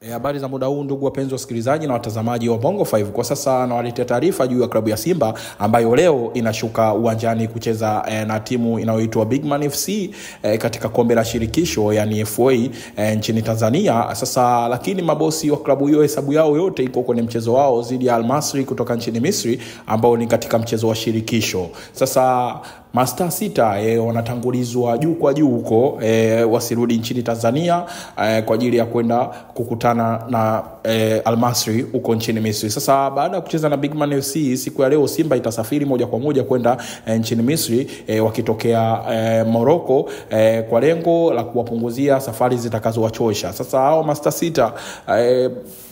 Habari za muda huu ndugu wapenzi wasikilizaji na watazamaji wa Bongo 5. Kwa sasa nawaletea taarifa juu ya klabu ya Simba ambayo leo inashuka uwanjani kucheza na timu inayoitwa Bigman FC katika kombe la shirikisho yani FA nchini Tanzania. Sasa lakini mabosi wa klabu hiyo hesabu yao yote iko kwenye mchezo wao dhidi ya Al Masry kutoka nchini Misri ambao ni katika mchezo wa shirikisho. Sasa Master Sita wanatangulizwa juu kwa juu huko wasirudi nchini Tanzania kwa ajili ya kwenda kukutana na Al Masry huko nchini Misri. Sasa baada ya kucheza na Bigman FC siku ya leo Simba itasafiri moja kwa moja kwenda nchini Misri wakitokea Morocco kwa lengo la kuwapunguzia safari zitakazowachosha. Sasa hao Master Sita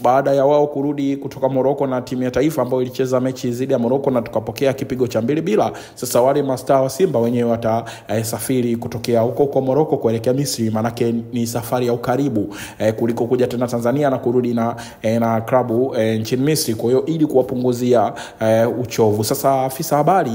baada ya wao kurudi kutoka Morocco na timu ya taifa ambayo ilicheza mechi dhidi ya Morocco na tukapokea kipigo cha 2-0. Sasa wale Master Simba wenyewe watasafiri kutokea huko kwa Morocco kuelekea Misri, manake ni safari ya ukaribu kuliko kuja tena Tanzania na kurudi na klabu nchini Misri. Kwa hiyo ili kuwapunguzia uchovu. Sasa afisa habari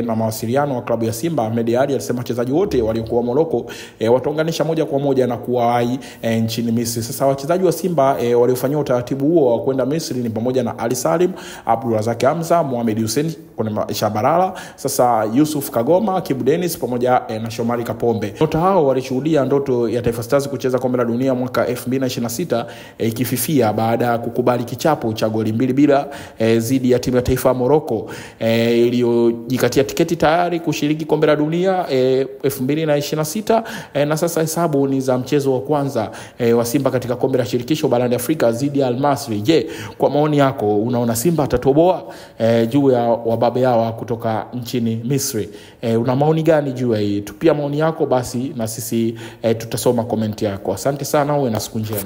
na mawasiliano wa klabu ya Simba Ahmed Ally alisema wachezaji wote waliokuwa Morocco wataunganisha moja kwa moja na kuwahi nchini Misri. Sasa wachezaji wa Simba waliofanyia utaratibu huo wa kwenda Misri ni pamoja na Ali Salim, Abdulrazak Hamza, Mohamed Hussein, kuna Shabalala, sasa Yusuf Kagoma, Kibu Dennis pamoja na Shomari Kapombe. Nyota hao walishuhudia ndoto ya Taifa Stars kucheza kombe la dunia mwaka 2026 ikififia baada ya kukubali kichapo cha goli 2-0 dhidi ya timu ya taifa ya Morocco iliyojikatia tiketi tayari kushiriki kombe la dunia 2026 na sasa hesabu ni za mchezo wa kwanza wa Simba katika kombe la shirikisho barani Afrika dhidi ya Al Masry. Je, kwa maoni yako unaona Simba atatoboa juu ya wababe hawa kutoka nchini Misri? Una maoni gani juu ya hii? Tupia maoni yako basi na sisi tutasoma komenti yako. Asante sana, uwe na siku njema.